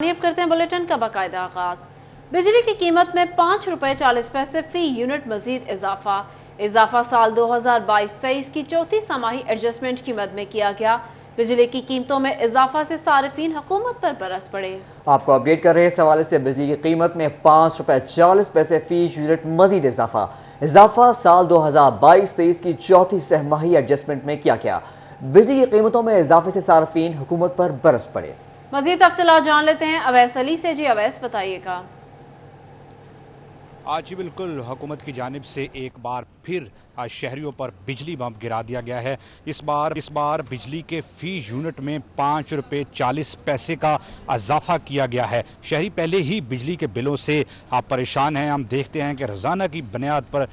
जी अब करते हैं बुलेटिन का बाकायदा आगाज। बिजली की कीमत में 5 रुपए 40 पैसे फी यूनिट मजीद इजाफा साल 2022-23 की चौथी समाही एडजस्टमेंट की मद में किया गया। बिजली की कीमतों में इजाफा से सारिफीन हुकूमत पर बरस पड़े। आपको अपडेट कर रहे हैं इस हवाले से। बिजली की कीमत में 5 रुपए 40 पैसे फी यूनिट मजीद इजाफा साल 2022-23 की चौथी सहमाही एडजस्टमेंट में किया गया। बिजली की कीमतों में इजाफे से सारिफीन हुकूमत पर बरस पड़े। मजीद तफसीलात जान लेते हैं अवैस अली से। जी अवैस बताइएगा। आज ही बिल्कुल हुकूमत की जानिब से एक बार फिर शहरियों पर बिजली बम गिरा दिया गया है। इस बार बिजली के फी यूनिट में 5 रुपए 40 पैसे का इजाफा किया गया है। शहरी पहले ही बिजली के बिलों से परेशान हैं। हम देखते हैं कि रोजाना की बुनियाद पर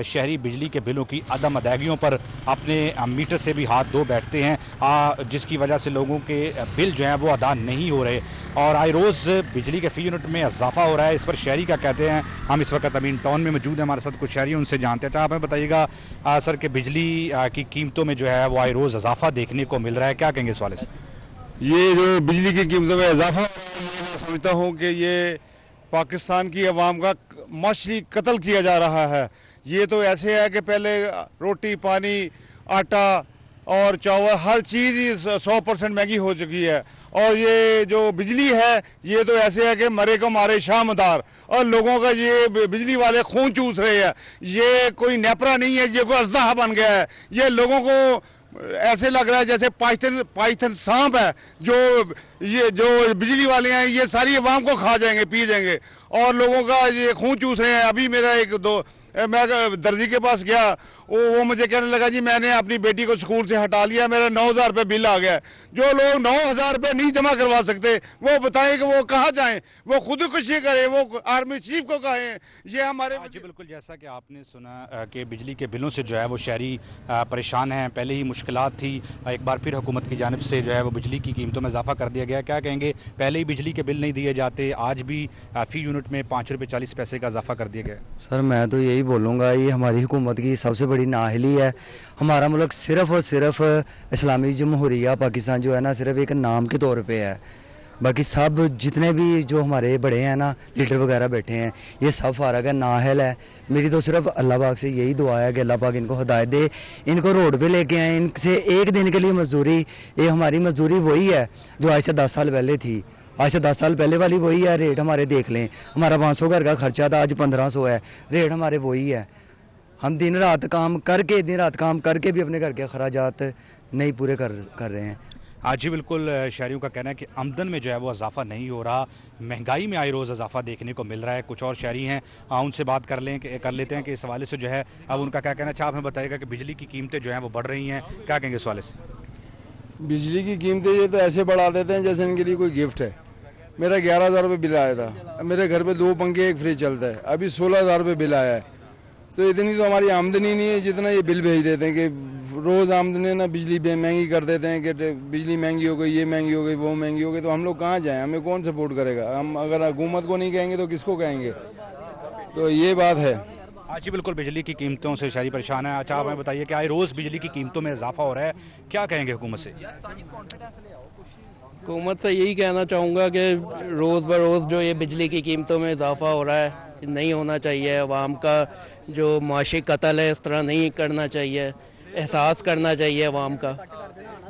शहरी बिजली के बिलों की अदम अदायगियों पर अपने मीटर से भी हाथ धो बैठते हैं, जिसकी वजह से लोगों के बिल जो हैं वो अदा नहीं हो रहे और आए रोज बिजली के फी यूनिट में इजाफा हो रहा है। इस पर शहरी का कहते हैं। हम इस वक्त अमीन टाउन में मौजूद हैं, हमारे साथ कुछ शहरी उनसे जानते हैं। अच्छा, आप हमें बताइएगा सर के बिजली की कीमतों में जो है वो आए रोज इजाफा देखने को मिल रहा है, क्या कहेंगे इस वाले से? ये जो बिजली की कीमतों में इजाफा हो रहा है, मैं समझता हूँ कि ये पाकिस्तान की आवाम का माशी कत्ल किया जा रहा है। ये तो ऐसे है कि पहले रोटी पानी आटा और चावल हर चीज़ 100% महंगी हो चुकी है और ये जो बिजली है ये तो ऐसे है कि मरे को मारे शामदार और लोगों का ये बिजली वाले खून चूस रहे हैं। ये कोई नेपरा नहीं है, ये कोई अजदहा बन गया है। ये लोगों को ऐसे लग रहा है जैसे पाइथन सांप है। जो बिजली वाले हैं ये सारी आवाम को खा जाएंगे, पी जाएंगे और लोगों का ये खून चूस रहे हैं। अभी मेरा मैं दर्जी के पास गया, वो मुझे कहने लगा जी मैंने अपनी बेटी को स्कूल से हटा लिया, मेरा 9,000 रुपये बिल आ गया। जो लोग 9,000 रुपये नहीं जमा करवा सकते वो बताएं कि वो कहाँ जाएं, वो खुदकुशी करें, वो आर्मी चीफ को कहें। ये हमारे जी बिल्कुल, जैसा कि आपने सुना कि बिजली के बिलों से जो है वो शहरी परेशान हैं। पहले ही मुश्किलात थी, एक बार फिर हुकूमत की जानिब से जो है वो बिजली की कीमतों में इजाफा कर दिया गया। क्या कहेंगे, पहले ही बिजली के बिल नहीं दिए जाते, आज भी फी यूनिट में 5 रुपये 40 पैसे का इजाफा कर दिया गया? सर मैं तो यही बोलूँगा, ये हमारी हुकूमत की सबसे बड़ी नाअहली है। हमारा मुल्क सिर्फ और सिर्फ इस्लामी जमहूरिया पाकिस्तान जो है ना, सिर्फ एक नाम के तौर पे है। बाकी सब जितने भी जो हमारे बड़े हैं ना, लीडर वगैरह बैठे हैं, ये सब फारग है, नाअहल है। मेरी तो सिर्फ अल्लाह पाक से यही दुआ है कि अल्लाह पाक इनको हिदायत दे, इनको रोड पे लेके आए। इनसे एक दिन के लिए मजदूरी, ये हमारी मजदूरी वही है जो आज से 10 साल पहले थी। आज से 10 साल पहले वाली वही है। रेट हमारे देख लें, हमारा 500 घर का खर्चा था, आज 1500 है। रेट हमारे वही है। हम दिन रात काम करके भी अपने घर के अखराजात नहीं पूरे कर रहे हैं। आज ही बिल्कुल, शहरियों का कहना है कि आमदन में जो है वो इजाफा नहीं हो रहा, महंगाई में आए रोज़ इजाफा देखने को मिल रहा है। कुछ और शहरी हैं, उनसे बात कर लेते हैं कि इस हवाले से जो है अब उनका क्या कहना है। अच्छा, आप हमें बताइएगा कि बिजली की कीमतें जो हैं वो बढ़ रही हैं, क्या कहेंगे इस हवाले से? बिजली की कीमतें ये तो ऐसे बढ़ा देते हैं जैसे इनके लिए कोई गिफ्ट है। मेरा 11,000 रुपये बिल आया था, मेरे घर पे 2 पंखे 1 फ्रिज चलता है, अभी 16,000 रुपये बिल आया है। तो इतनी तो हमारी आमदनी नहीं है जितना ये बिल भेज देते हैं कि रोज़ आमदनी ना बिजली महंगी कर देते हैं कि बिजली महंगी हो गई, ये महंगी हो गई, वो महंगी हो गई। तो हम लोग कहाँ जाएं, हमें कौन सपोर्ट करेगा? हम अगर हुकूमत को नहीं कहेंगे तो किसको कहेंगे? तो ये बात है। आज ही बिल्कुल बिजली की कीमतों से शहरी परेशान है। अच्छा, आप हमें बताइए कि आए रोज़ बिजली की कीमतों में इजाफा हो रहा है, क्या कहेंगे हुकूमत से? हुकूमत से यही कहना चाहूँगा कि रोज़ ब रोज़ जो ये बिजली की कीमतों में इजाफा हो रहा है, नहीं होना चाहिए। अवाम का जो माशी कत्ल है इस तरह नहीं करना चाहिए, एहसास करना चाहिए अवाम का,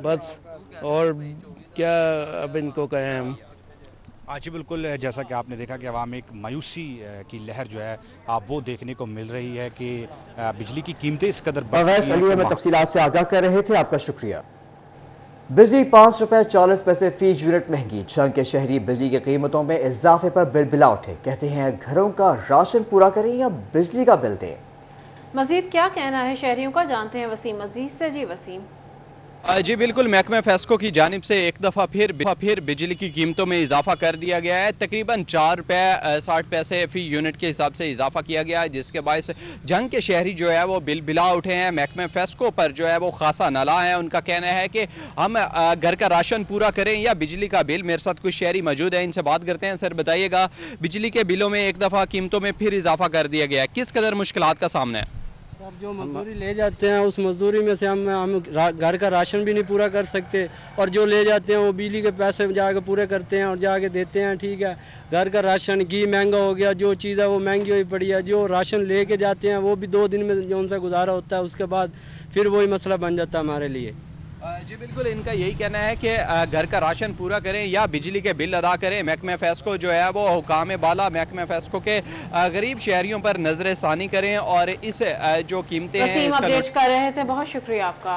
बस। और क्या अब इनको कहें हम। आज ही बिल्कुल, जैसा कि आपने देखा कि अवाम एक मायूसी की लहर जो है आप वो देखने को मिल रही है कि बिजली की कीमतें इस कदर बढ़ रही हैं। में तफसीलात से आगाह कर रहे थे, आपका शुक्रिया। बिजली 5 रुपए 40 पैसे फी यूनिट महंगी, जंग के शहरी बिजली की कीमतों में इजाफे पर बिला उठे। कहते हैं घरों का राशन पूरा करें या बिजली का बिल दें। मजीद क्या कहना है शहरियों का, जानते हैं वसीम अजीज से। जी वसीम। जी बिल्कुल, महकमा फेस्को की जानिब से एक दफ़ा फिर बिजली की कीमतों में इजाफा कर दिया गया है। तकरीबन 4 रुपये 60 पैसे फी यूनिट के हिसाब से इजाफा किया गया है, जिसके बायस जंग के शहरी जो है वो बिला उठे हैं। महकमा फेस्को पर जो है वो खासा नला है। उनका कहना है कि हम घर का राशन पूरा करें या बिजली का बिल। मेरे साथ कुछ शहरी मौजूद है, इनसे बात करते हैं। सर बताइएगा, बिजली के बिलों में एक दफ़ा कीमतों में फिर इजाफा कर दिया गया है, किस कदर मुश्किलात का सामना है? सब जो मजदूरी ले जाते हैं उस मजदूरी में से हम घर का राशन भी नहीं पूरा कर सकते, और जो ले जाते हैं वो बिजली के पैसे जाके पूरे करते हैं और जाके देते हैं। ठीक है, घर का राशन घी महंगा हो गया, जो चीज़ है वो महंगी हुई पड़ी है। जो राशन लेके जाते हैं वो भी 2 दिन में जो उनसे गुजारा होता है, उसके बाद फिर वही मसला बन जाता है हमारे लिए। जी बिल्कुल, इनका यही कहना है कि घर का राशन पूरा करें या बिजली के बिल अदा करें। महकमे फेस्को जो है वो हुकाम बाला महकमे फेस्को के गरीब शहरियों पर नजर सानी करें और इस जो कीमतें हैं अपडेट कर रहे थे। बहुत शुक्रिया आपका।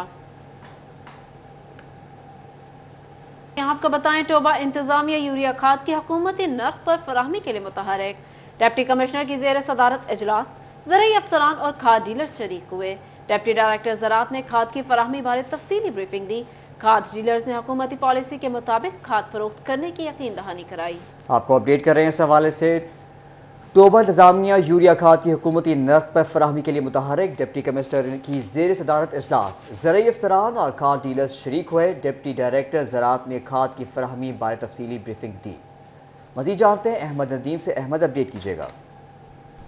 आपको बताएं, टोबा इंतजामिया यूरिया खाद की हुकूमती नर्ख पर फराहमी के लिए मुतहरिक। डिप्टी कमिश्नर की जेर सदारत इजलास ज़राई अफसरान और खाद डीलर्स शरीक हुए। डिप्टी डायरेक्टर ज़राअत ने खाद की फराहमी बारे तफसीली ब्रीफिंग दी। खाद डीलर्स ने हुकूमती पॉलिसी के मुताबिक खाद फरोख्त करने की यकीन दहानी कराई। आपको अपडेट कर रहे हैं इस हवाले से। टोबा इंतजामिया यूरिया खाद की हुकूमती नर्ख पर फराहमी के लिए मुतहरिक। डिप्टी कमिश्नर की जेर सदारत इजलास ज़राई अफसरान और खाद डीलर्स शरीक हुए। डिप्टी डायरेक्टर ज़राअत ने खाद की फराहमी बारे तफसीली ब्रीफिंग दी। मज़ीद जानते हैं अहमद नदीम से। अहमद, अपडेट कीजिएगा।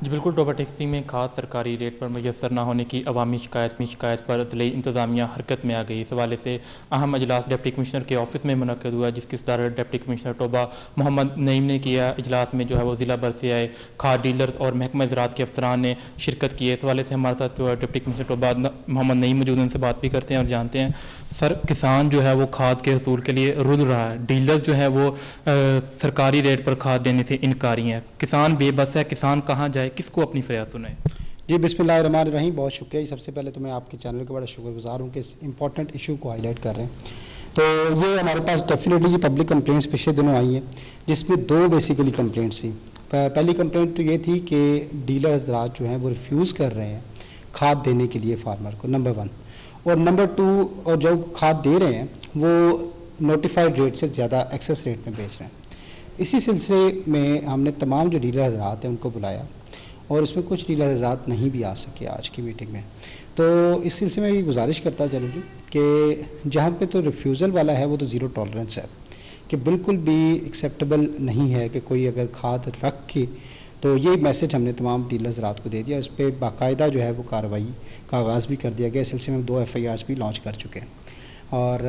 जी बिल्कुल, टोबा टेक्सी में खाद सरकारी रेट पर मैसर न होने की अवामी शिकायत पर ज़िले इंतजामिया हरकत में आ गई। इस हवाले से अहम अजलास डिप्टी कमिश्नर के ऑफिस में मुनक्किद हुआ, जिसकी सदारत डिप्टी कमिश्नर टोबा मोहम्मद नईम ने किया। इजलास में जो है वो ज़िला भर से आए खाद डीलर और महकमा ज़राअत के अफसरान ने शिरकत की है। इस हवाले से हमारे साथ जो है डिप्टी कमिश्नर टोबा मोहम्मद नईम मौजूद, उनसे बात भी करते हैं और जानते हैं। सर, किसान जो है वो खाद के हसूल के लिए रुल रहा है, डीलर जो है वो सरकारी रेट पर खाद देने से इनकारी हैं। किसान बेबस है, किसान कहाँ जाए, किसको अपनी फरियाद सुनाए? जी बिस्मिल्लाहिर्रहमानिर्रहीम, बहुत शुक्रिया। सबसे पहले तो मैं आपके चैनल का बड़ा शुक्रगुजार हूँ कि इस इंपॉर्टेंट इशू को हाईलाइट कर रहे हैं। तो ये हमारे पास डेफिनेटली पब्लिक कंप्लेंट्स पिछले दिनों आई है, जिसमें 2 बेसिकली कंप्लेंट्स थी। पहली कंप्लेंट तो ये थी कि डीलर हज़रात जो हैं वो रिफ्यूज़ कर रहे हैं खाद देने के लिए फार्मर को, नंबर 1। और नंबर 2, और जो खाद दे रहे हैं वो नोटिफाइड रेट से ज़्यादा एक्सेस रेट में बेच रहे हैं। इसी सिलसिले में हमने तमाम जो डीलर हज़रात हैं उनको बुलाया, और इसमें कुछ डीलर हज़रात नहीं भी आ सके आज की मीटिंग में। तो इस सिलसिले में ये गुजारिश करता चलूँ कि जहाँ पे तो रिफ्यूज़ल वाला है वो तो ज़ीरो टॉलरेंस है, कि बिल्कुल भी एक्सेप्टेबल नहीं है कि कोई अगर खाद रख के, तो ये मैसेज हमने तमाम डीलर हज़रात को दे दिया। इस पर बाकायदा जो है वो कार्रवाई का आगाज़ भी कर दिया गया। इस सिलसिले में 2 FIRs भी लॉन्च कर चुके हैं। और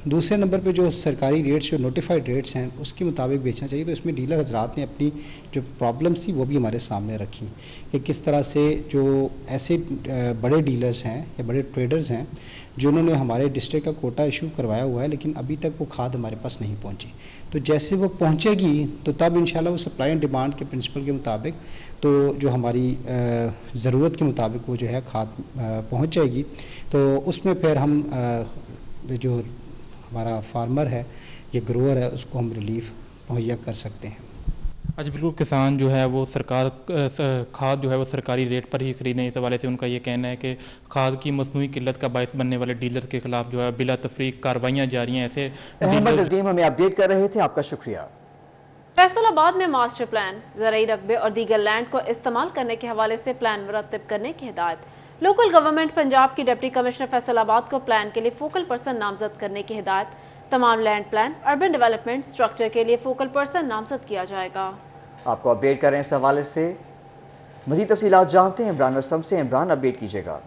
दूसरे नंबर पे जो सरकारी रेट्स, जो नोटिफाइड रेट्स हैं, उसके मुताबिक बेचना चाहिए। तो इसमें डीलर हज़रात ने अपनी जो प्रॉब्लम्स थी वो भी हमारे सामने रखी कि किस तरह से जो ऐसे बड़े डीलर्स हैं या बड़े ट्रेडर्स हैं जिन्होंने हमारे डिस्ट्रिक्ट का कोटा इशू करवाया हुआ है, लेकिन अभी तक वो खाद हमारे पास नहीं पहुंची। तो जैसे वो पहुंचेगी तो तब इंशाल्लाह वो सप्लाई एंड डिमांड के प्रिंसिपल के मुताबिक, तो जो हमारी ज़रूरत के मुताबिक वो जो है खाद पहुंच जाएगी। तो उसमें फिर हम जो हमारा फार्मर है या ग्रोअर है उसको हम रिलीफ मुहैया कर सकते हैं। अच्छा, बिल्कुल, किसान जो है वो सरकार खाद जो है वो सरकारी रेट पर ही खरीदें। इस हवाले से उनका ये कहना है कि खाद की मसनूई किल्लत का बायस बनने वाले डीलर के खिलाफ जो है बिला तफरीक कार्रवाइयाँ जारी हैं। ऐसे अहमद नदीम हमें अपडेट कर रहे थे, आपका शुक्रिया। फैसलाबाद में मास्टर प्लान, ज़राई रकबे और दीगर लैंड को इस्तेमाल करने के हवाले से प्लान मुरतब करने की हिदायत। लोकल गवर्नमेंट पंजाब की डिप्टी कमिश्नर फैसलाबाद को प्लान के लिए फोकल पर्सन नामजद करने की हिदायत। तमाम land plan, urban development structure के लिए फोकल पर्सन नामजद किया जाएगा। आपको अपडेट करें इस हवाले से। मज़ीद तफसीलात जानते हैं इमरान असलम से। इमरान, अपडेट कीजिएगा।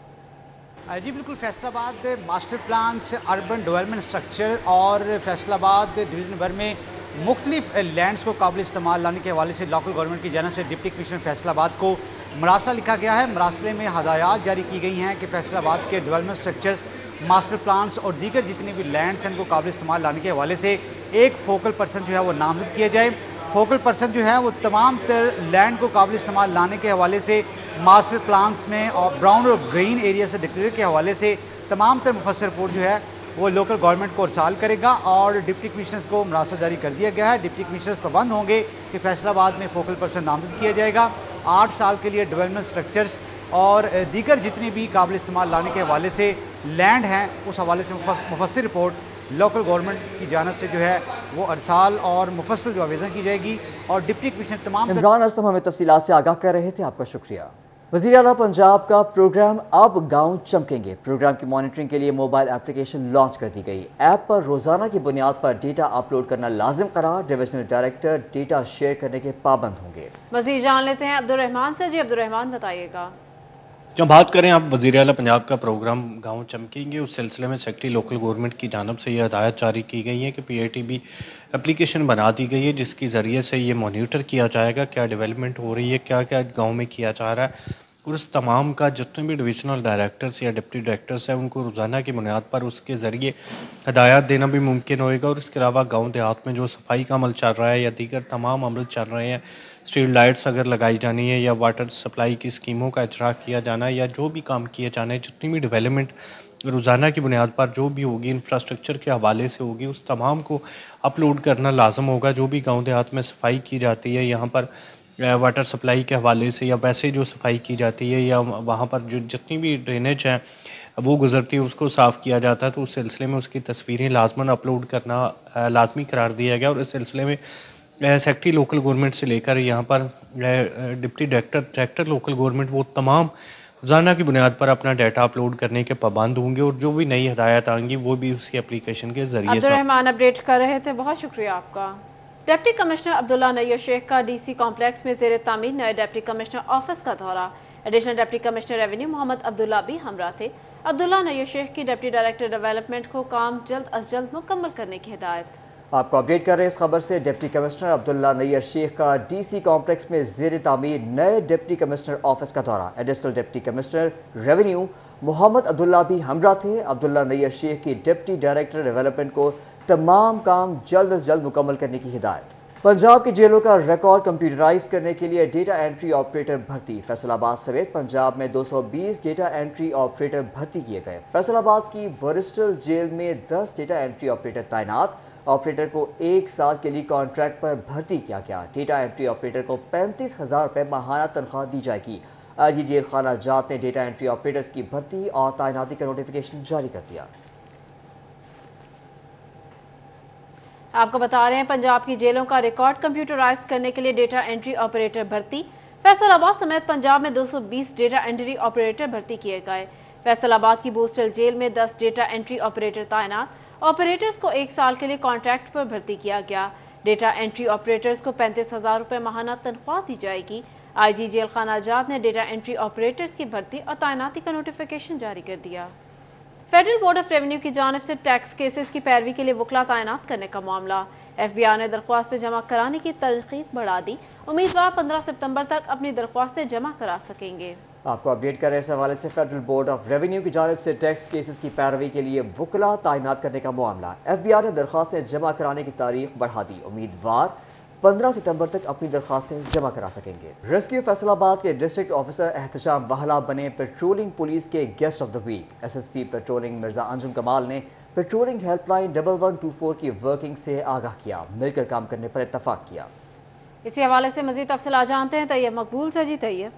जी बिल्कुल, Faisalabad master plan, urban development structure और फैसलाबाद डिवीजन भर में मुख्तलिफ लैंड्स को काबिल इस्तेमाल लाने के हवाले से लोकल गवर्नमेंट की जानब से डिप्टी कमिश्नर फैसलाबाद को मरासला लिखा गया है। मरासले में हदायत जारी की गई हैं कि फैसलाबाद के डेवलपमेंट स्ट्रक्चर्स, मास्टर प्लान्स और दीगर जितने भी लैंड्स हैं उनको काबिल इस्तेमाल लाने के हवाले से एक फोकल पर्सन जो है वो नामजद किया जाए। फोकल पर्सन जो है वो तमाम तर लैंड को काबिल इस्तेमाल लाने के हवाले से मास्टर प्लान्स में और ब्राउन और ग्रीन एरिया से डिक्लेयर के हवाले से तमाम तर मुफस्सर रिपोर्ट जो है वो लोकल गवर्नमेंट को अरसाल करेगा और डिप्टी कमिश्नर्स को मरासला जारी कर दिया गया है। डिप्टी कमिश्नर्स पाबंद होंगे कि फैसलाबाद में फोकल पर्सन नामजद किया जाएगा। 8 साल के लिए डेवलपमेंट स्ट्रक्चर्स और दीगर जितनी भी काबिल इस्तेमाल लाने के हवाले से लैंड हैं उस हवाले से मुफस्सिल रिपोर्ट लोकल गवर्नमेंट की जानब से जो है वो अरसाल और मुफस्सिल जो आवेदन की जाएगी। और डिप्टी कमिश्नर तमाम इमरान असलम हमें तफसीलात से आगाह कर रहे थे, आपका शुक्रिया। वज़ीर आला पंजाब का प्रोग्राम अब गांव चमकेंगे। प्रोग्राम की मॉनिटरिंग के लिए मोबाइल एप्लीकेशन लॉन्च कर दी गई। ऐप पर रोजाना की बुनियाद पर डेटा अपलोड करना लाजिम करार। डिविजनल डायरेक्टर डेटा शेयर करने के पाबंद होंगे। मज़ीद जान लेते हैं अब्दुल रहमान से। जी अब्दुल रहमान, बताइएगा। जब बात करें आप वज़ीर आला पंजाब का प्रोग्राम गाँव चमकेंगे, उस सिलसिले में सेक्रेटरी लोकल गवर्नमेंट की जानिब से ये हदायत जारी की गई है कि PITB एप्लीकेशन बना दी गई है, जिसके ज़रिए से ये मॉनिटर किया जाएगा क्या डेवलपमेंट हो रही है, क्या क्या गाँव में किया जा रहा है, और उस तमाम का जितने भी डिविजनल डायरेक्टर्स या डिप्टी डायरेक्टर्स हैं उनको रोज़ाना की बुनियाद पर उसके ज़रिए हदायत देना भी मुमकिन होएगा। और इसके अलावा गाँव देहात में जो सफाई का अमल चल रहा है या दीगर तमाम अमल चल रहे हैं, स्ट्रीट लाइट्स अगर लगाई जानी है या वाटर सप्लाई की स्कीमों का इजरा किया जाना है या जो भी काम किए जाने हैं, जितनी भी डेवलपमेंट रोज़ाना की बुनियाद पर जो भी होगी इंफ्रास्ट्रक्चर के हवाले से होगी, उस तमाम को अपलोड करना लाजम होगा। जो भी गाँव देहात में सफाई की जाती है, यहाँ पर वाटर सप्लाई के हवाले से या वैसे जो सफाई की जाती है या वहाँ पर जो जितनी भी ड्रेनेज हैं वो गुजरती है उसको साफ़ किया जाता है, तो उस सिलसिले में उसकी तस्वीरें लाजमन अपलोड करना लाजमी करार दिया गया। और इस सिलसिले में सेक्रेटरी लोकल गवर्नमेंट से लेकर यहाँ पर डिप्टी डायरेक्टर लोकल गवर्नमेंट वो तमाम रोज़ाना की बुनियाद पर अपना डाटा अपलोड करने के पाबंद होंगे और जो भी नई हदायत आएंगी वो भी उसकी एप्लीकेशन के जरिए से। अब्दुर्रहमान अपडेट कर रहे थे, बहुत शुक्रिया आपका। डिप्टी कमिश्नर अब्दुल्ला नैयर शेख का DC कॉम्प्लेक्स में ज़ेर तामीर नए डिप्टी कमिश्नर ऑफिस का दौरा। Additional deputy commissioner revenue Mohammad Abdullah भी हमरा थे। अब्दुल्ला नैयर शेख की डिप्टी डायरेक्टर डेवलपमेंट को काम जल्द अज जल्द मुकम्मल करने की हिदायत। आपको अपडेट कर रहे हैं इस खबर से। डिप्टी कमिश्नर अब्दुल्ला नैयर शेख का DC कॉम्प्लेक्स में ज़ेर तामीर नए डिप्टी कमिश्नर ऑफिस का दौरा। Additional deputy commissioner revenue Mohammad Abdullah भी हमरा थे। अब्दुल्ला नैयर शेख की डिप्टी डायरेक्टर डेवलपमेंट को तमाम काम जल्द अज जल्द मुकम्मल करने की हिदायत। पंजाब की जेलों का रिकॉर्ड कंप्यूटराइज करने के लिए डेटा एंट्री ऑपरेटर भर्ती। फैसलाबाद समेत पंजाब में 220 डेटा एंट्री ऑपरेटर भर्ती किए गए। फैसलाबाद की वरिस्टल जेल में 10 डेटा एंट्री ऑपरेटर तैनात। ऑपरेटर को 1 साल के लिए कॉन्ट्रैक्ट पर भर्ती किया गया। डेटा एंट्री ऑपरेटर को 35,000 रुपये माहाना तनख्वाह दी जाएगी। आज जेल खाना जात ने डेटा एंट्री ऑपरेटर्स की भर्ती और तैनाती का नोटिफिकेशन जारी कर दिया। आपको बता रहे हैं पंजाब की जेलों का रिकॉर्ड कंप्यूटराइज करने के लिए डेटा एंट्री ऑपरेटर भर्ती। फैसलाबाद समेत पंजाब में 220 डेटा एंट्री ऑपरेटर भर्ती किए गए। फैसलाबाद की बोस्टल जेल में 10 डेटा एंट्री ऑपरेटर तैनात। ऑपरेटर्स को 1 साल के लिए कॉन्ट्रैक्ट पर भर्ती किया गया। डेटा एंट्री ऑपरेटर्स को 35,000 रुपये माहाना तनख्वाह दी जाएगी। IG जेल खाना आजाद ने डेटा एंट्री ऑपरेटर्स की भर्ती और तैनाती का नोटिफिकेशन जारी कर दिया। फेडरल बोर्ड ऑफ रेवेन्यू की जानिब से टैक्स केसेस की पैरवी के लिए वकला तैनात करने का मामला। FBI ने दरख्वास्तें जमा कराने की तारीख बढ़ा दी। उम्मीदवार 15 सितंबर तक अपनी दरख्वास्तें जमा करा सकेंगे। आपको अपडेट कर रहे इस हवाले से। फेडरल बोर्ड ऑफ रेवेन्यू की जानिब से टैक्स केसेस की पैरवी के लिए वकला तैनात करने का मामला। FBI ने दरख्वास्तें जमा कराने की तारीख बढ़ा दी। उम्मीदवार 15 सितंबर तक अपनी दरख्वास्तें जमा करा सकेंगे। रेस्क्यू फैसलाबाद के डिस्ट्रिक्ट ऑफिसर एहतशाम वाहला बने पेट्रोलिंग पुलिस के guest of the week. SSP patrolling Mirza Anjum Kamal ने पेट्रोलिंग हेल्पलाइन 1124 की वर्किंग से आगाह किया। मिलकर काम करने पर इत्तफाक किया। इसी हवाले से मजीद तफसीलात जानते हैं तैयब मकबूल से। जी तैयब।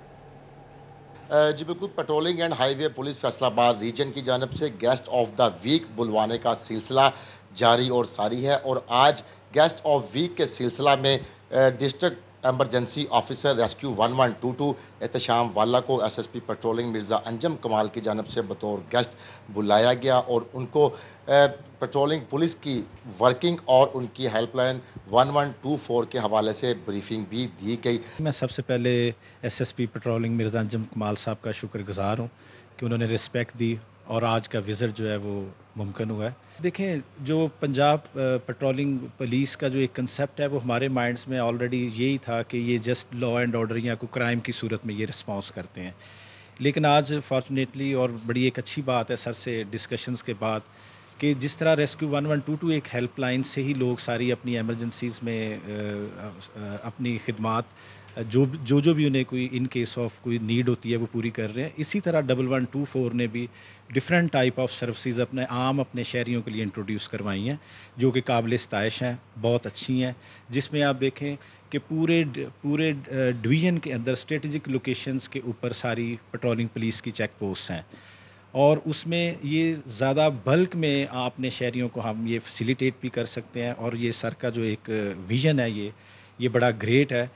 जी बिल्कुल, patrolling and highway police Faisalabad region की जानब से गेस्ट ऑफ द वीक बुलवाने का सिलसिला जारी और सारी है। और आज गेस्ट ऑफ वीक के सिलसिला में district emergency officer rescue 1122 Ehtesham वाला को SSP पेट्रोलिंग मिर्जा अंजुम कमाल की जानब से बतौर गेस्ट बुलाया गया और उनको पेट्रोलिंग पुलिस की वर्किंग और उनकी हेल्पलाइन 1124 के हवाले से ब्रीफिंग भी दी गई। मैं सबसे पहले SSP पेट्रोलिंग मिर्जा अंजुम कमाल साहब का शुक्रगुजार हूँ कि उन्होंने रिस्पेक्ट दी और आज का विज़िट जो है वो मुमकिन हुआ है। देखें, जो पंजाब पेट्रोलिंग पुलिस का जो एक कंसेप्ट है वो हमारे माइंड्स में ऑलरेडी यही था कि ये जस्ट लॉ एंड ऑर्डर या कोई क्राइम की सूरत में ये रिस्पॉन्स करते हैं। लेकिन आज फॉर्चुनेटली और बड़ी एक अच्छी बात है सर से डिस्कशंस के बाद कि जिस तरह रेस्क्यू 1122 एक हेल्पलाइन से ही लोग सारी अपनी एमरजेंसीज़ में अपनी खिदमात जो भी उन्हें कोई इन केस ऑफ कोई नीड होती है वो पूरी कर रहे हैं, इसी तरह 1124 ने भी डिफरेंट टाइप ऑफ सर्विसेज अपने शहरियों के लिए इंट्रोड्यूस करवाई हैं जो कि काबिल सताइश हैं, बहुत अच्छी हैं। जिसमें आप देखें कि पूरे डिवीज़न के अंदर स्ट्रेटेजिक लोकेशंस के ऊपर सारी पेट्रोलिंग पुलिस की चेक पोस्ट हैं और उसमें ये ज़्यादा बल्क में अपने शहरियों को हम ये फैसिलिटेट भी कर सकते हैं और ये सर का जो एक विजन है ये बड़ा ग्रेट है।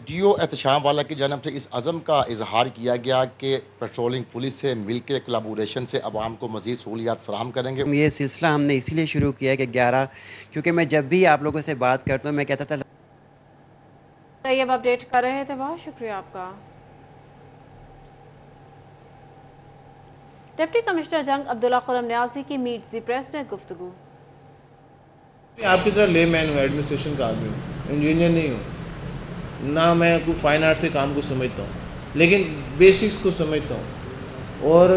DO एहतशाम वाला की जानब से इस अज़म का इजहार किया गया कि पेट्रोलिंग पुलिस से मिलकर कोलैबोरेशन से अवाम को मज़ीद सहूलियात फराहम करेंगे। ये सिलसिला हमने इसीलिए शुरू किया कि 11 क्योंकि मैं जब भी आप लोगों से बात करता हूँ मैं कहता था। तैयब अपडेट कर रहे थे, बहुत शुक्रिया आपका। डिप्टी कमिश्नर जंग अब्दुल्ला खुरम न्याजी की मीट दी प्रेस में गुफ्तगू। आपकी तरह ले मैन हूँ, एडमिनिस्ट्रेशन का आदमी हूँ, इंजीनियर नहीं हूँ, ना मैं कोई फाइन आर्ट से काम को समझता हूँ, लेकिन बेसिक्स को समझता हूँ। और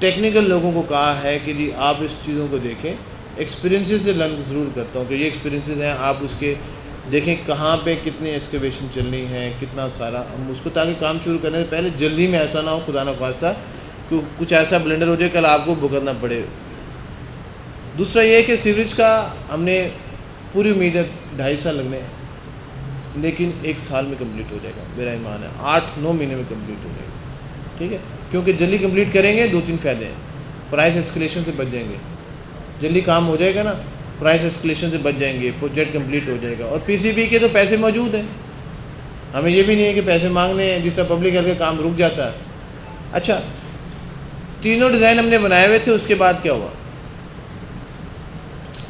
टेक्निकल लोगों को कहा है कि जी आप इस चीज़ों को देखें, एक्सपीरियंसेस से लर्न ज़रूर करता हूँ कि ये एक्सपीरियंसेस हैं, आप उसके देखें कहाँ पे कितनी एक्सकवेशन चलनी है, कितना सारा हम उसको, ताकि काम शुरू करने से पहले जल्दी में ऐसा ना हो खुदा न खास्ता कि कुछ ऐसा ब्लेंडर हो जाए कल आपको भुगतना पड़े। दूसरा ये है कि सीवरेज का हमने पूरी उम्मीद है 2.5 साल लगने हैं, लेकिन 1 साल में कंप्लीट हो जाएगा, मेरा ईमान है 8-9 महीने में कंप्लीट हो जाएगा। ठीक है, क्योंकि जल्दी कंप्लीट करेंगे 2-3 फायदे हैं। प्राइस एस्केलेशन से बच जाएंगे, जल्दी काम हो जाएगा ना, प्राइस एस्केलेशन से बच जाएंगे, प्रोजेक्ट कंप्लीट हो जाएगा। और पीसीबी के तो पैसे मौजूद हैं, हमें ये भी नहीं है कि पैसे मांगने हैं जिससे पब्लिक हेल्थ का काम रुक जाता है। अच्छा, तीनों डिज़ाइन हमने बनाए हुए थे, उसके बाद क्या हुआ?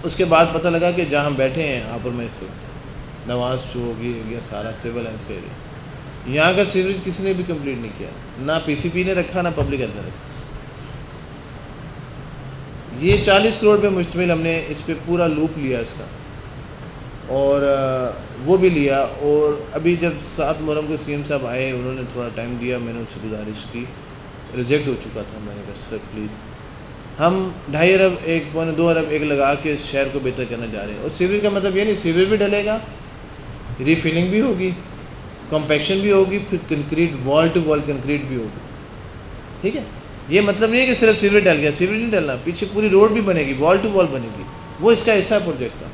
उसके बाद पता लगा कि जहाँ हम बैठे हैं आपस में इस वक्त नवाज चौक या सारा सिविल लाइन्स का एरिया, यहाँ का सीवरेज किसी ने भी कंप्लीट नहीं किया, ना पीसीपी ने रखा ना पब्लिक हेल्थ ने रखा। ये 40 करोड़ पे मुश्तमिल हमने इस पे पूरा लूप लिया इसका, और वो भी लिया। और अभी जब 7 मुहर्रम को सीएम साहब आए, उन्होंने थोड़ा टाइम दिया, मैंने उनसे गुजारिश की, रिजेक्ट हो चुका था। मैंने कहा सर प्लीज़, हम 2.5 अरब 1.2 अरब एक लगा के इस शहर को बेहतर करना चाह रहे हैं। और सीवरेज का मतलब ये नहीं, सीवरेज भी डलेगा, रीफिलिंग भी होगी, कॉम्पैक्शन भी होगी, फिर concrete wall to wall concrete भी होगी। ठीक है, ये मतलब नहीं है कि सिर्फ सीवरेज डल गया, सीवरेज नहीं डलना, पीछे पूरी रोड भी बनेगी, वॉल टू वॉल बनेगी, वो इसका हिस्सा है प्रोजेक्ट का।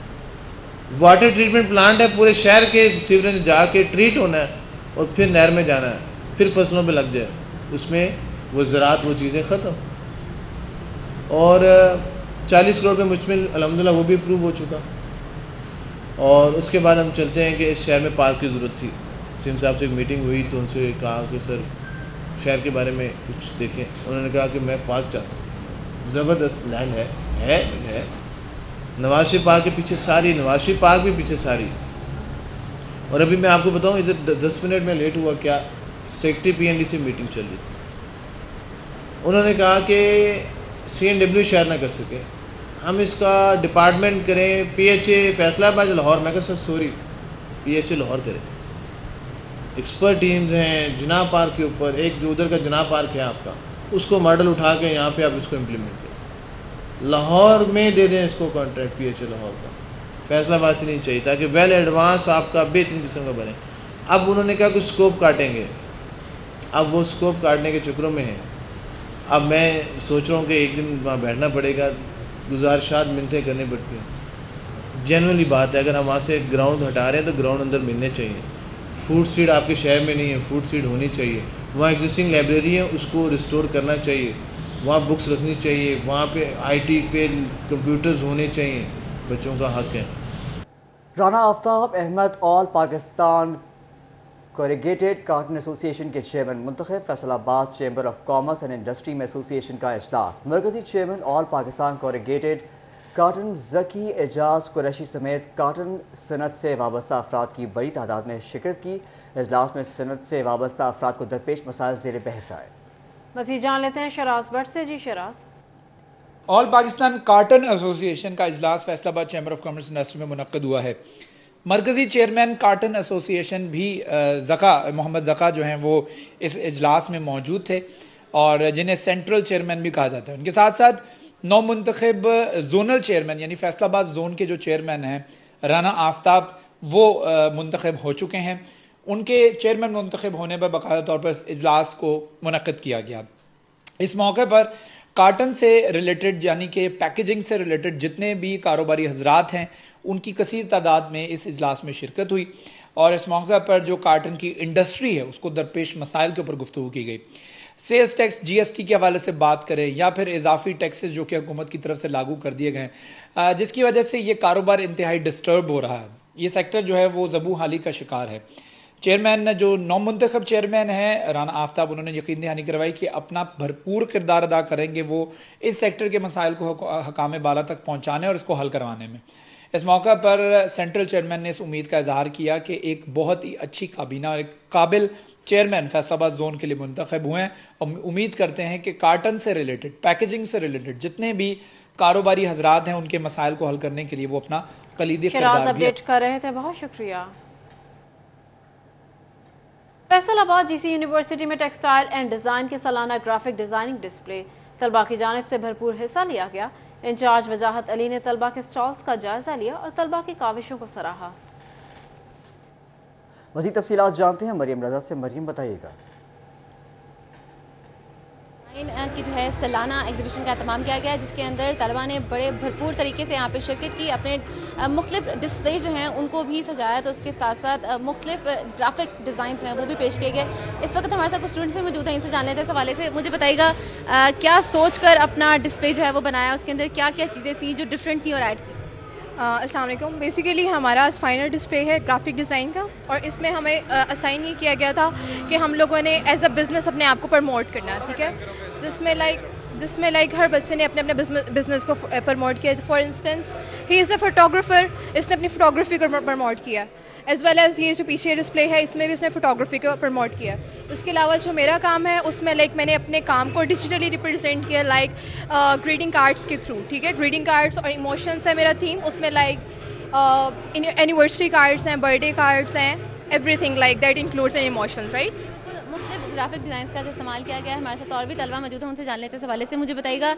वाटर ट्रीटमेंट प्लांट है, पूरे शहर के सीवरेज जाके ट्रीट होना है और फिर नहर में जाना है, फिर फसलों पे लग जाए, उसमें वो ज़रात वो चीज़ें ख़त्म। और 40 करोड़ पे मुश्तमिल अल्हम्दुलिल्लाह वो भी अप्रूव हो चुका। और उसके बाद हम चलते हैं कि इस शहर में पार्क की ज़रूरत थी। सीएम साहब से एक मीटिंग हुई तो उनसे कहा कि सर शहर के बारे में कुछ देखें। उन्होंने कहा कि मैं पार्क चाहता हूँ, ज़बरदस्त लैंड है। नवाज शरीफ पार्क के पीछे सारी, नवाज शरीफ पार्क भी पीछे सारी। और अभी मैं आपको बताऊँ, इधर 10 मिनट में लेट हुआ क्या, सेक्रेटरी पीएनडी से मीटिंग चल रही थी। उन्होंने कहा कि CNW शायद ना कर सके, हम इसका डिपार्टमेंट करें, PHA फैसलाबाद लाहौर। मैं कहा सर सॉरी, PHA लाहौर करें, एक्सपर्ट टीम्स हैं जिनाब पार्क के ऊपर। एक जो उधर का जिनाब पार्क है आपका, उसको मॉडल उठा के यहाँ पे आप इसको इम्प्लीमेंट करें, लाहौर में दे दें इसको कॉन्ट्रैक्ट PHA लाहौर का, फैसलाबाद से नहीं चाहिए, ताकि वेल एडवांस आपका बेहतरीन किस्म का बने। अब उन्होंने कहा कुछ स्कोप काटेंगे, अब वो स्कोप काटने के चक्रों में है। अब मैं सोच रहा हूँ कि एक दिन वहाँ बैठना पड़ेगा, गुजारिशात मिलतें करनी पड़ती हैं। जनरली बात है, अगर हम वहाँ से ग्राउंड हटा रहे हैं तो ग्राउंड अंदर मिलने चाहिए। फूड स्ट्रीट आपके शहर में नहीं है, फूड स्ट्रीट होनी चाहिए। वहाँ एग्जिस्टिंग लाइब्रेरी है, उसको रिस्टोर करना चाहिए, वहाँ बुक्स रखनी चाहिए, वहाँ पे IT पे कंप्यूटर्स होने चाहिए, बच्चों का हक है। Rana Aftab Ahmed all Pakistan corrugated carton association के चेयरमैन मुंतखब। Faisalabad chamber of commerce and industry में एसोसिएशन का इजलास। मरकजी chairman all Pakistan corrugated carton Zaki Ejaz Qureshi समेत कार्टन सनत से वाबस्ता अफराद की बड़ी तादाद ने शिरकत की। इजलास में सनत से वाबस्ता अफराद को दरपेश मसाइल ज़ेर बहस आए। मज़ीद जान लेते हैं शराज भट्ट से। जी Sharaj. All Pakistan carton association का इजलास Faisalabad chamber of commerce industry में मुनक्कद हुआ है। मरकजी चेयरमैन कार्टन एसोसिएशन भी मोहम्मद ज़का जो हैं वो इस इजलास में मौजूद थे, और जिन्हें सेंट्रल चेयरमैन भी कहा जाता है। उनके साथ साथ नौ मुंतखब जोनल चेयरमैन यानी फैसलाबाद जोन के जो चेयरमैन हैं राना आफ्ताब, वो मुंतखब हो चुके हैं। उनके चेयरमैन मुंतखब होने पर बाकायदा तौर पर इजलास को मुनक्किद किया गया। इस मौके पर कार्टन से रिलेटेड यानी कि पैकेजिंग से रिलेटेड जितने भी कारोबारी हजरात हैं उनकी कसीर तादाद में इस इजलास में शिरकत हुई, और इस मौके पर जो कार्टन की इंडस्ट्री है उसको दरपेश मसाइल के ऊपर गुफ्तगू की गई। सेल्स टैक्स GST के हवाले से बात करें या फिर इजाफी टैक्सेस जो कि हुकूमत की तरफ से लागू कर दिए गए, जिसकी वजह से ये कारोबार इंतहाई डिस्टर्ब हो रहा है। ये सेक्टर जो है वो ज़बू हाली का शिकार है। चेयरमैन जो नौ मुंतखब चेयरमैन हैं राना आफ्ताब, उन्होंने यकीन दहानी करवाई कि अपना भरपूर किरदार अदा करेंगे वो इस सेक्टर के मसाइल को हकाम बाला तक पहुँचाने और इसको हल करवाने में। इस मौका पर सेंट्रल चेयरमैन ने इस उम्मीद का इजहार किया कि एक बहुत ही अच्छी काबीना और एक काबिल चेयरमैन फैसलाबाद जोन के लिए मुंतखब हुए हैं और उम्मीद करते हैं कि कार्टन से रिलेटेड, पैकेजिंग से रिलेटेड जितने भी कारोबारी हजरात हैं उनके मसाइल को हल करने के लिए वो अपना कलीदी किरदार अपडेट कर रहे थे। बहुत शुक्रिया। फैसलाबाद जीसी यूनिवर्सिटी में टेक्सटाइल एंड डिजाइन के सालाना ग्राफिक डिजाइनिंग डिस्प्ले तलबा की जानिब से भरपूर हिस्सा लिया गया। इंचार्ज वजाहत अली ने तलबा के स्टॉल्स का जायजा लिया और तलबा की काविशों को सराहा। मज़ीद तफसीलात जानते हैं मरियम रजा से। मरियम, बताइएगा। की जो है सालाना एग्जीबिशन का एहतमाम किया गया, जिसके अंदर तलबा ने बड़े भरपूर तरीके से यहाँ पे शिरकत की, अपने मुख्तलिफ डिस्प्ले जो हैं उनको भी सजाया, तो उसके साथ साथ मुख्तलिफ ग्राफिक डिज़ाइन जो हैं वो भी पेश किए गए। इस वक्त हमारे साथ कुछ स्टूडेंट्स हैं मौजूद हैं, इनसे जान लेते हैं इस हवाले से। मुझे बताइएगा क्या सोच कर अपना डिस्प्ले जो है वो बनाया, उसके अंदर क्या क्या चीज़ें थी जो डिफरेंट थी और ऐड की? अस्सलाम वालेकुम। बेसिकली हमारा फाइनल डिस्प्ले है ग्राफिक डिज़ाइन का, और इसमें हमें असाइन ये किया गया था कि हम लोगों ने एज अ बिज़नेस अपने आप को प्रमोट करना है, ठीक है, जिसमें लाइक हर बच्चे ने अपने अपने बिजनेस को प्रमोट किया। For instance he is a photographer, इसने अपनी फोटोग्राफी को प्रमोट किया, एज वेल एज ये जो पीछे डिस्प्ले है इसमें भी इसने फोटोग्राफी को प्रमोट किया। उसके अलावा जो मेरा काम है उसमें लाइक मैंने अपने काम को डिजिटली रिप्रेजेंट किया, लाइक ग्रीटिंग कार्ड्स के थ्रू, ठीक है, ग्रीटिंग कार्ड्स और इमोशंस है मेरा थीम। उसमें लाइक एनिवर्सरी कार्ड्स हैं, बर्थडे कार्ड्स हैं, everything like that includes an emotions, right. Graphic design का जो इस्तेमाल किया गया है, हमारे साथ और भी तलबा मौजूद हैं, उनसे जान लेते हैं इस हवाले से। मुझे बताइएगा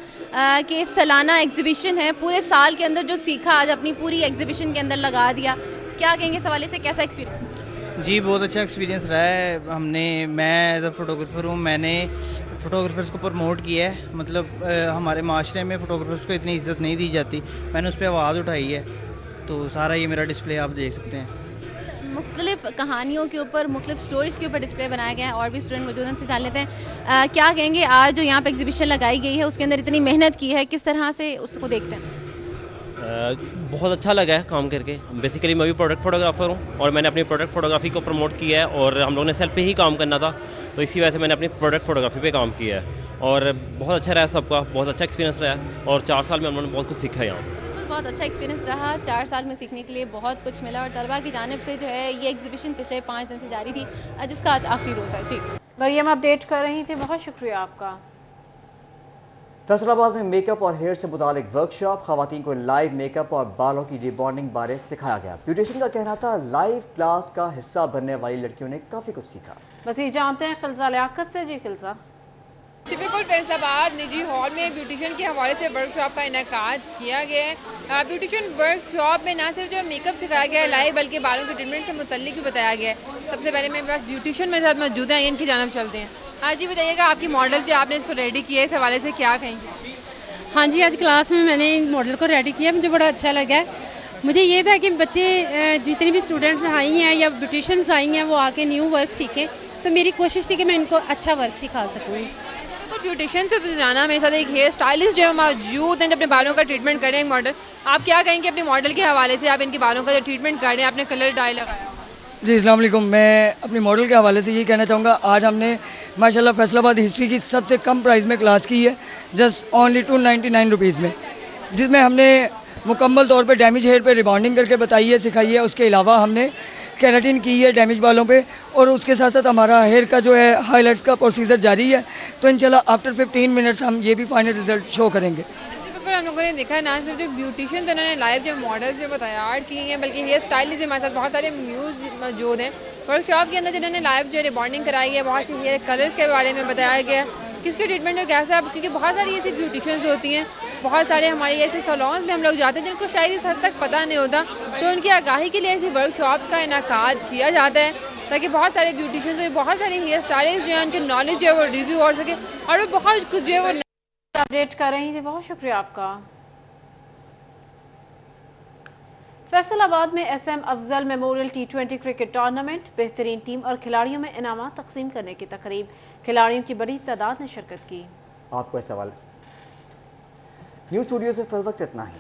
कि सालाना एग्जीबिशन है, पूरे साल के अंदर जो सीखा आज अपनी पूरी एग्जीबिशन के अंदर लगा दिया, क्या कहेंगे इस हवाले से, कैसा एक्सपीरियंस? जी बहुत अच्छा एक्सपीरियंस रहा है। मैं एज अ फोटोग्राफर हूँ, मैंने फोटोग्राफर्स को प्रमोट किया है। मतलब हमारे माशरे में फोटोग्राफर्स को इतनी इज्जत नहीं दी जाती, मैंने उस पर आवाज़ उठाई है, तो सारा ये मेरा डिस्प्ले आप देख सकते हैं। मुख्तलिफ कहानियों के ऊपर, मुख्तलिफ स्टोरीज के ऊपर डिस्प्ले बनाया गया है, और भी स्टूडेंट मौजूद हैं, उनसे जान लेते हैं क्या कहेंगे आज जो यहाँ पे एग्जीबिशन लगाई गई है उसके अंदर इतनी मेहनत की है, किस तरह से उसको देखते हैं? बहुत अच्छा लगा है काम करके। बेसिकली मैं भी प्रोडक्ट फोटोग्राफर हूँ और मैंने अपनी प्रोडक्ट फोटोग्राफी को प्रमोट किया है, और हम लोगों ने सेल्फ पे ही काम करना था, तो इसी वजह से मैंने अपनी प्रोडक्ट फोटोग्राफी पे काम किया है, और बहुत अच्छा रहा सबका, बहुत अच्छा एक्सपीरियंस रहा, और 4 साल में हम लोगों ने बहुत कुछ सीखा है यहाँ। बहुत अच्छा एक्सपीरियंस रहा, 4 साल में सीखने के लिए बहुत कुछ मिला, और तलबा की जानिब से जो है ये एग्जीबिशन पिछले 5 दिन से जारी थी, जिसका आज आखिरी रोज़ है। जी मरियम अपडेट कर रही थी, बहुत शुक्रिया आपका। फैसलाबाद में मेकअप और हेयर से मुतालिक वर्कशॉप, खवातीन को लाइव मेकअप और बालों की रिबॉन्डिंग बारे सिखाया गया। ब्यूटिशियन का कहना था लाइव क्लास का हिस्सा बनने वाली लड़कियों ने काफी कुछ सीखा। मज़ीद जानते हैं खिलजा लियाकत से। जी खिलजा। बिल्कुल, फैसलाबाद निजी हॉल में ब्यूटिशियन के हवाले से वर्कशॉप का इनेकाद किया गया है। ब्यूटिशियन वर्कशॉप में ना सिर्फ जो मेकअप सिखाया गया है लाइव, बल्कि बालों के ट्रीटमेंट से मुतल्लिक भी बताया गया है। सबसे पहले मेरे पास ब्यूटिशियन मेरे साथ मौजूद हैं, इनकी जानब चलते हैं। हाँ जी, बताइएगा आपकी मॉडल जो आपने इसको रेडी किया है, इस हवाले से क्या कहेंगे? हाँ जी, आज क्लास में मैंने मॉडल को रेडी किया, मुझे बड़ा अच्छा लगा है। मुझे ये था कि बच्चे जितने भी स्टूडेंट्स आई हैं या ब्यूटिशियंस आई हैं वो आके न्यू वर्क सीखें, तो मेरी कोशिश थी कि मैं इनको अच्छा वर्क सिखा सकूँ। तो ब्यूटिशियन से तो जाना, मेरे साथ एक हेयर स्टाइलिस्ट जो है मौजूद हैं, जो अपने बालों का ट्रीटमेंट कर रहे हैं मॉडल। आप क्या कहेंगे अपने मॉडल के हवाले से, आप इनके बालों का जो ट्रीटमेंट कर रहे हैं, आपने कलर डाई लगाया? जी अस्सलाम वालेकुम। मैं अपनी मॉडल के हवाले से ये कहना चाहूँगा, आज हमने माशाल्लाह फैसलाबाद हिस्ट्री की सबसे कम प्राइस में क्लास की है, जस्ट ओनली 299 रुपीज़ में, जिसमें हमने मुकम्मल तौर पे डैमेज हेयर पे रिबॉन्डिंग करके बताई है, सिखाई है। उसके अलावा हमने केराटिन की है डैमेज बालों पे, और उसके साथ साथ हमारा हेयर का जो है हाईलाइट्स का प्रोसीजर जारी है। तो इंशाल्लाह आफ्टर 15 मिनट्स हम ये भी फाइनल रिजल्ट शो करेंगे। हम लोगों ने देखा है ना सिर्फ जो ब्यूटिशियन उन्होंने लाइव जो मॉडल्स जो तैयार की हैं, बल्कि हेयर स्टाइलिस्ट हमारे साथ बहुत सारे म्यूज मौजूद हैं। वर्कशॉप के अंदर जिन्होंने लाइव जो रिबॉन्डिंग कराई है, बहुत सी हेयर कलर्स के बारे में बताया गया, किसके ट्रीटमेंट जो कैसा, क्योंकि बहुत सारी ऐसी ब्यूटिशियंस होती हैं, बहुत सारे हमारे ऐसे सैलून्स में हम लोग जाते हैं जिनको शायद इस हद तक पता नहीं होता, तो उनकी आगाही के लिए ऐसी वर्कशॉप्स का इनेकाद किया जाता है, ताकि बहुत सारे ब्यूटिशियंस और बहुत सारे हेयर स्टाइलिस्ट जो है उनकी नॉलेज जो है वो रिव्यू हो सके, और वो बहुत कुछ जो है वो अपडेट कर रही थी। बहुत शुक्रिया आपका। फैसलाबाद में SM Afzal memorial T20 cricket tournament, बेहतरीन टीम और खिलाड़ियों में इनाम तकसीम करने की तकरीब, खिलाड़ियों की बड़ी तादाद ने शिरकत की। आपको इस सवाल न्यूज़ स्टूडियो से फिल वक्त इतना ही।